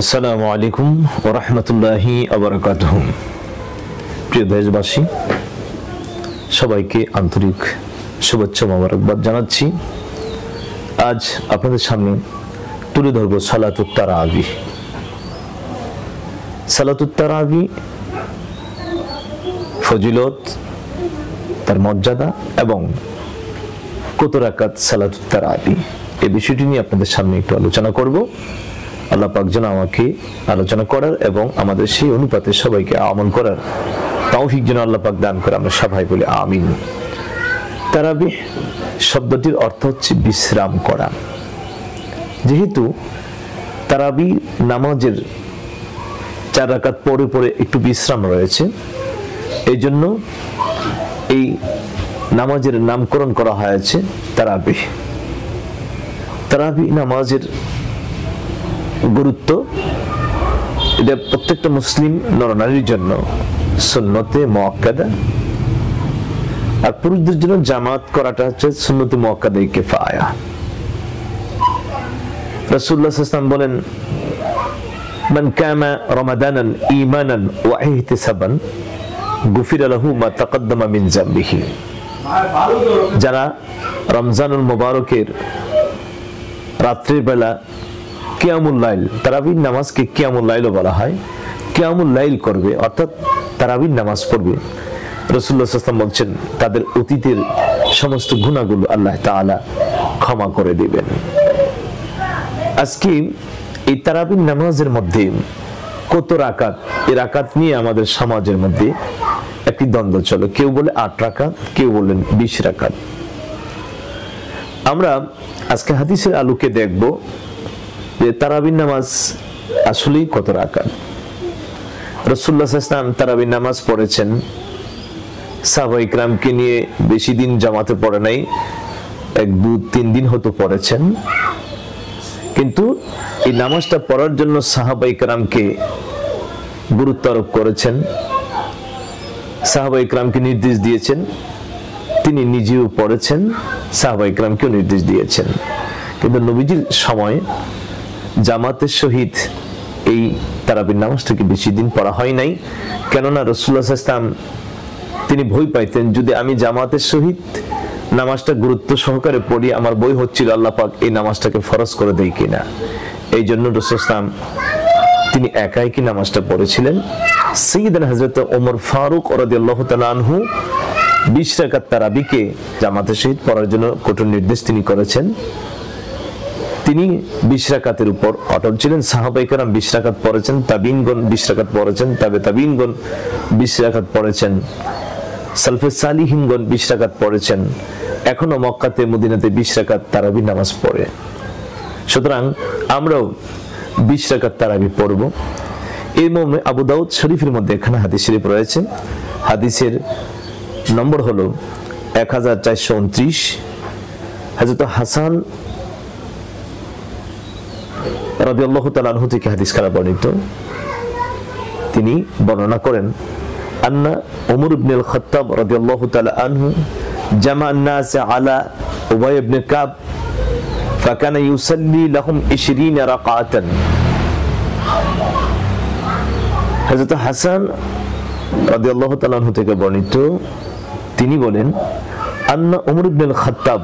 আসসালামু আলাইকুম ওয়া রাহমাতুল্লাহি ওয়া বারাকাতুহু। প্রিয় দেশবাসী, সবাইকে আন্তরিক শুভেচ্ছা মোবারকবাদ জানাচ্ছি। আজ আপনাদের সামনে তুলে ধরব সালাতুত তারাবি। সালাতুত তারাবি ফজিলত, তার মর্যাদা এবং কত রাকাত সালাতুত তারাবি, এই বিষয়টি নিয়ে আপনাদের সামনে একটু আলোচনা করব। আল্লাহ পাক যেন আমাকে আলোচনা করার এবং আমাদের সেই অনুপাতে সবাইকে আমল করার তৌফিক যেন আল্লাহ পাক দান করে, আমরা সবাই বলি আমিন। তারাবিহ শব্দটির অর্থ হচ্ছে বিশ্রাম করা। যেহেতু তারাবি নামাজের 4 রাকাত পরে পরে একটু বিশ্রাম রয়েছে, এই জন্য এই নামাজের নামকরণ করা হয়েছে তারাবিহ। তারাবি নামাজের গুরুত্ব, এটা প্রত্যেকটা মুসলিম নরনারীর জন্য সুন্নতে মুআক্কাদা, আর পুরুষদের জন্য জামাত করাটা হচ্ছে সুন্নতে মুআক্কাদা কিফায়া। রাসূলুল্লাহ সাল্লাল্লাহু আলাইহি ওয়াসাল্লাম বলেন, মান কামা রমাদানান ঈমানান ওয়া ইহতিসাবান গুফিরা লাহু মা তাকাদ্দামা মিন যামবিহি। যারা রমজানুল মুবারকের রাত্রির বেলা কিয়ামুল লাইল, তারাবির নামাজকে কিয়ামুল লাইলও বলা হয়, কিয়ামুল লাইল করবে, অর্থাৎ তারাবির নামাজ পড়বে, রাসূলুল্লাহ সাল্লাল্লাহু আলাইহি ওয়াসাল্লাম বলছেন তাদের অতীতের সমস্ত গুনাহগুলো আল্লাহ তাআলা ক্ষমা করে দিবেন। আজকে এই তারাবির নামাজের মধ্যে কত রাকাত, এই রাকাত নিয়ে আমাদের সমাজের মধ্যে একটি দ্বন্দ্ব চলে। কেউ বলে 8 রাকাত, কেউ বলেন 20 রাকাত। আমরা আজকে হাদিসের আলোকে দেখব যে তারাবির নামাজ আসলেই কত রাকাত। রাসূলুল্লাহ সাল্লাল্লাহু আলাইহি ওয়াসাল্লাম তারাবির নামাজ পড়েছেন, সাহাবায়ে কিরামকে নিয়ে বেশি দিন জামাতে পড়ে নাই, 1-2-3 দিন হতো পড়েছেন, কিন্তু এই নামাজটা পড়ার জন্য সাহাবায়ে কিরামকে গুরুত্ব আরোপ করেছেন, সাহাবায়ে কিরামকে নির্দেশ দিয়েছেন, তিনি নিজেও পড়েছেন, সাহাবায়ে কিরামকেও নির্দেশ দিয়েছেন। কিন্তু নবীজির সময় জামাতের সহিত এই তারাবির নামাজটাকে বেশি দিন পড়া হয় নাই, কেননা রাসূলুল্লাহ সাল্লাল্লাহু আলাইহি ওয়াসাল্লাম তিনি ভয় পাইতেন, যদি আমি জামাতের সহিত নামাজটা গুরুত্ব সহকারে পড়ি, আমার ভয় হচ্ছিল আল্লাহ পাক এই নামাজটাকে ফরজ করে দেয় কিনা। এই জন্য রাসূলুল্লাহ সাল্লাল্লাহু আলাইহি ওয়াসাল্লাম তিনি একাই কি নামাজটা পড়েছিলেন। সাইয়্যিদুনা হযরত ওমর ফারুক রাদিয়াল্লাহু তাআলা আনহু 20 রাকাত তারাবিকে জামাতের সহিত পড়ার জন্য কঠোর নির্দেশ তিনি করেছেন। তিনি 20 রাকাতের উপর অটল ছিলেন। সাহাবায়ে কেরাম 20 রাকাত পড়েছেন, তাবিঈনগণ 20 রাকাত পড়েছেন, তাবিঈনগণ 20 রাকাত পড়েছেন, সালফে সালিহিনগণ 20 রাকাত পড়েছেন। এখনো মক্কাতে মদিনাতে 20 রাকাত তারাবি নামাজ পড়ে। সুতরাং আমরাও 20 রাকাত তারাবি পড়ব। এই মর্মে আবু দাউদ শরীফের মধ্যে এখানে হাদিস শরীফ রয়েছে। হাদিসের নম্বর হলো 1429। হযরত হাসান রাদিয়াল্লাহু তাআলা আনহু থেকে হাদিস কারা বর্ণিত, তিনি বর্ণনা করেন, আন্না উমর ইবনে আল-খাত্তাব রাদিয়াল্লাহু তাআলা আনহু জামা আন-নাস আলা উবাই ইবনে কাব ফাকানা ইউসাল্লি লাহুম 20 রাকাতান। হযরত হাসান রাদিয়াল্লাহু তাআলা আনহু থেকে বর্ণিত, তিনি বলেন, আন্না উমর ইবনে আল-খাত্তাব,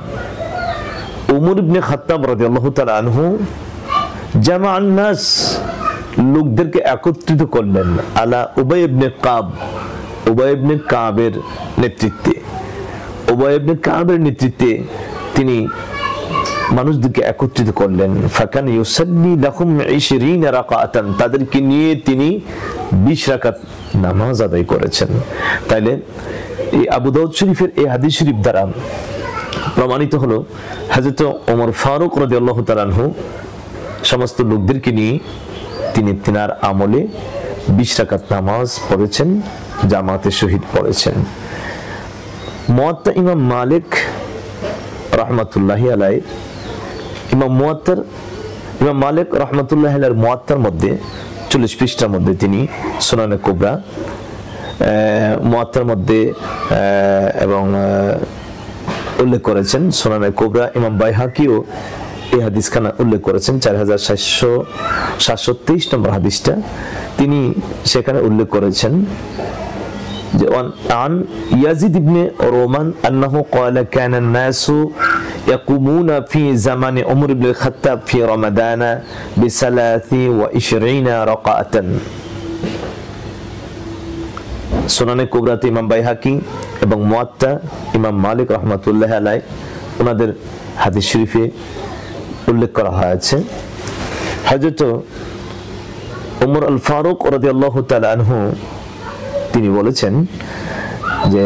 উমর ইবনে খাত্তাব রাদিয়াল্লাহু তাআলা আনহু জামা আন-নাস, লোকদেরকে একত্রিত করলেন, আলা উবাই ইবনে কাব, উবাই ইবনে কাবের নেতৃত্বে। উবাই ইবনে কাবের নেতৃত্বে তিনি মানুষদেরকে একত্রিত করলেন। ফাকান ইউসাল্লি লাহুম 20 রাকাতান, তাদেরকে নিয়ে তিনি 20 রাকাত নামাজ আদায় করেছেন। তাইলে এই আবু দাউদ শরীফের এই হাদিস শরীফ দ্বারা প্রমাণিত হলো হযরত ওমর ফারুক রাদিয়াল্লাহু তাআলা আনহু সমস্ত লোকদেরকে নিয়ে তিনি তিনার আমলে 20 রাকাত নামাজ পড়েছেন, জামাতের সহিত পড়েছেন। মুয়াত্তা ইমাম মালিক রাহমাতুল্লাহি আলাইহি, ইমাম মালিক রাহমাতুল্লাহি আলাইহির মুয়াত্তার মধ্যে 40 পৃষ্ঠার মধ্যে তিনি সুনানে কুবরা মুয়াত্তার মধ্যে এবং উল্লেখ করেছেন। সুনানে কুবরা ইমাম বাইহাকিও এই হাদিসখানা উল্লেখ করেছেন 4723 নম্বর হাদিসটা তিনি সেখানে উল্লেখ করেছেন যে আন ইয়াজিদ ইবনে রোমান আন্নাহু ক্বালা কানা الناسu يقومون في زمان عمر بن الخطاب في رمضان ب23 ركعة সুনানে কুবরাতে ইমাম বাইহাকি এবং মুয়াত্তা ইমাম মালিক রাহমাতুল্লাহ আলাইহি ওনাদের হাদিস শরীফে উল্লেখ করা হয়েছে হযরত ওমর আল ফারুক রাদিয়াল্লাহু তাআলা আনহু তিনি বলেছেন যে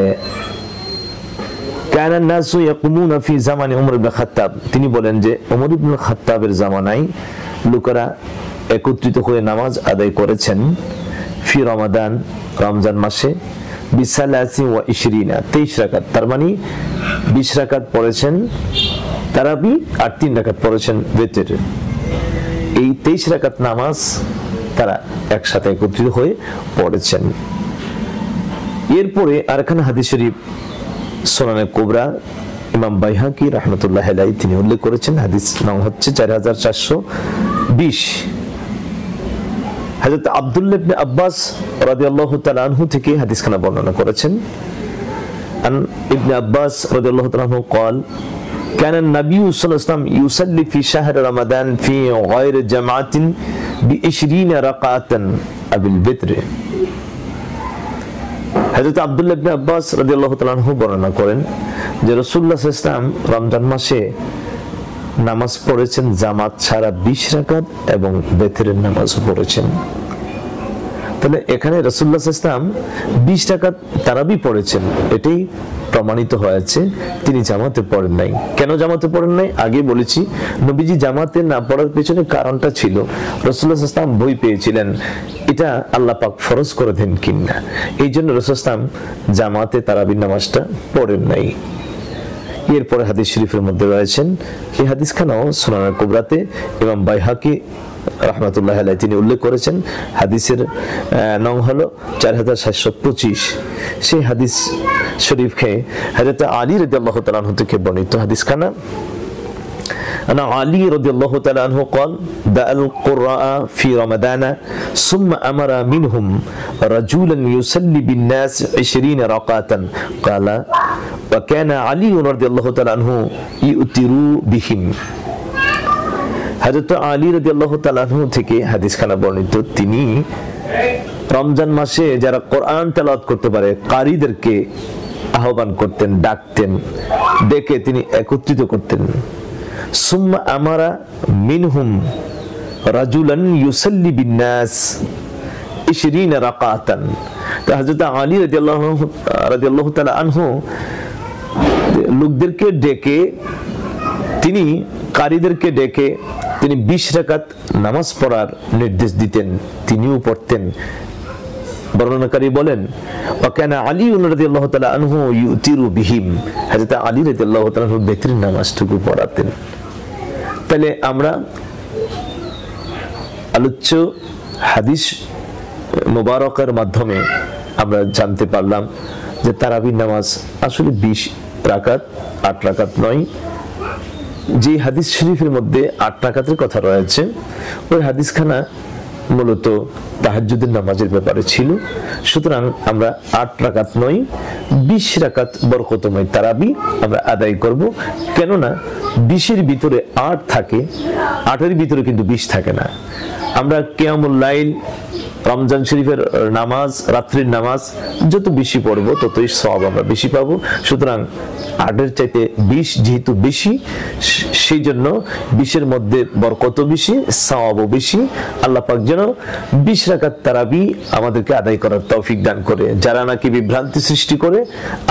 কানা الناس يقومون في زمان عمر بن الخطاب তিনি বলেন যে ওমর ইবনে খাত্তাবের জামানায় লোকেরা একত্রিত হয়ে নামাজ আদায় করেছেন ফি রমাদান রমজান মাসে ব23 রাকাত তার মানে 20 রাকাত পড়েছেন তারাবি আর 3 রাকাত পড়েছেন ওয়াতর এই 23 রাকাত নামাজ তারা একসাথে একত্রিত হয়ে পড়েছেন এরপরে আরেকখানা হাদিস শরীফ সুনানে কুবরা ইমাম বাইহাকি রাহমাতুল্লাহ আলাইহি তিনি উল্লেখ করেছেন হাদিস নং হচ্ছে 4420 হযরত আব্দুল্লাহ ইবনে আব্বাস রাদিয়াল্লাহু তাআলা আনহু থেকে হাদিসখানা বর্ণনা করেছেন আন ইবনে আব্বাস রাদিয়াল্লাহু তাআলা আনহু قال كان النبي صلى الله عليه وسلم يصلي في شهر رمضان في غير جماعة ب20 ركعة بالوتر হযরত আব্দুল্লাহ ইবনে আব্বাস রাদিয়াল্লাহু তাআলা আনহু বর্ণনা করেন যে রাসূলুল্লাহ সাল্লাল্লাহু আলাইহি ওয়াসাল্লাম রমজান মাসে নামাজ পড়েছেন জামাত ছাড়া 20 রাকাত এবং বেতরের নামাজ পড়েছেন তাহলে এখানে রাসূলুল্লাহ সাল্লাল্লাহু আলাইহি ওয়াসাল্লাম 20 রাকাত তারাবি পড়েছেন এটাই প্রমাণিত হয়েছে তিনি জামাতে পড়েন নাই কেন জামাতে পড়েন নাই আগে বলেছি নবীজি জামাতে না পড়ার পেছনে কারণটা ছিল রাসূলুল্লাহ সাল্লাল্লাহু আলাইহি ওয়াসাল্লাম ভয় পেয়েছিলেন এটা আল্লাহ পাক ফরজ করে দেন কিনা এইজন্য রাসূলুল্লাহ সাল্লাল্লাহু আলাইহি ওয়াসাল্লাম জামাতে তারাবির নামাজটা পড়েন নাই এরপরে হাদিস শরীফের মধ্যে রয়েছেন এই হাদিসখানাও সুনানে কুবরাতে ইমাম বাইহাকি রাহমাতুল্লাহ আলাইহি তিনি উল্লেখ করেছেন হাদিসের নং হলো 4725 সেই হাদিস শরীফকে হযরত আলী রাদিয়াল্লাহু তাআলা আনহু থেকে বর্ণিত হাদিসখানা أنا علي رضي الله تعالى عنه قال دعا القراء في رمضان ثم أمر منهم رجولا يصلي بالناس 20 ركعة قال وكان علي رضي الله تعالى عنه يؤتر بهم হযরত আলী রাদিয়াল্লাহু তাআলা আনহু থেকে হাদিসখানা বর্ণিত তিনি রমজান মাসে যারা কোরআন তেলাওয়াত করতে পারে কারীদেরকে আহ্বান করতেন ডাকতেন ডেকে তিনি একত্রিত করতেন সুম্মা আমারা মিনহুম রাজুলান ইউসাল্লি বিন্নাস 20 রাকাতান তো হযরত আলী রাদিয়াল্লাহু তাআলা আনহু লোকদেরকে ডেকে তিনি কারীদেরকে ডেকে তিনি 20 রাকাত নামাজ পড়ার নির্দেশ দিতেন তিনিও পড়তেন বর্ণনাকারী বলেন ওয়াকানা আলী রাদিয়াল্লাহু তাআলা আনহু ইউতিরু বিহিম হযরত আলী রাদিয়াল্লাহু তাআলা আনহু বেতরের নামাজটুকু পড়াতেন তাহলে আমরা আলোচ্য হাদিস মুবারকের মাধ্যমে আমরা জানতে পারলাম যে তারাবির নামাজ আসলে 20 রাকাত 8 রাকাত নয় যে হাদিস শরীফের মধ্যে 8 রাকাতের কথা রয়েছে ওই হাদিসখানা মূলত তাহাজ্জুদের নামাজের ব্যাপারে ছিল সুতরাং আমরা 8 রাকাত নয় 20 রাকাত বরকতময় তারাবি আমরা আদায় করব কেননা 20 এর ভিতরে 8 থাকে 8 এর ভিতরে কিন্তু 20 থাকে না আমরা কিয়ামুল লাইল রমজান শরীফের নামাজ রাত্রির নামাজ যত বেশি পড়ব ততই সওয়াব আমরা বেশি পাবো সুতরাং 8 এর চাইতে 20 যেহেতু বেশি সেই জন্য 20 এর মধ্যে বরকত বেশি সওয়াবও বেশি আল্লাহ পাক যেন 20 রাকাত তারাবি আমাদেরকে আদায় করার তৌফিক দান করে যারা নাকি বিভ্রান্তি সৃষ্টি করে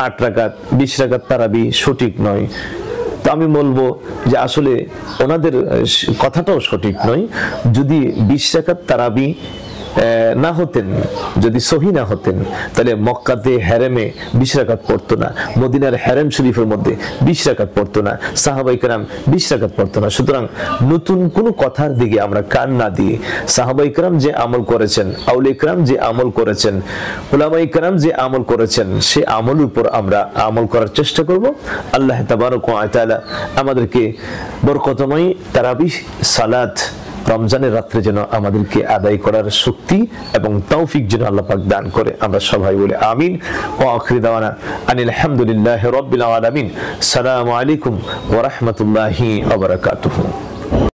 8 রাকাত 20 রাকাত তারাবি সঠিক নয় তো আমি বলবো যে আসলে ওনাদের কথাটাও সঠিক নয় যদি 20 রাকাত তারাবি না হতেন, যদি সহি না হতেন, তাহলে মক্কাতে হেরেমে 20 রাকাত পড়তো না, মদিনার হেরেম শরীফের মধ্যে 20 রাকাত পড়তো না, সাহাবায়ে কেরাম 20 রাকাত পড়তো না। সুতরাং নতুন কোনো কথার দিকে আমরা কান না দিয়ে সাহাবায়ে কেরাম যে আমল করেছেন, আউলিয়া কেরাম যে আমল করেছেন, উলামায়ে কেরাম যে আমল করেছেন, সে আমলের উপর আমরা আমল করার চেষ্টা করব। আল্লাহ তাবারক ওয়া তাআলা আমাদেরকে বরকতময় তারাবিহ সালাত রমজানের রাত্রে যেন আমাদেরকে আদায় করার শক্তি এবং তৌফিক যেন আল্লাহ পাক দান করে। আমরা সবাই বলি আমিন। ওয়া আখিরু দাওয়ানা আনিল হামদুলিল্লাহি রাব্বিল আলামিন। আসসালামু আলাইকুম ওয়া রাহমাতুল্লাহি ওয়া বারাকাতুহু।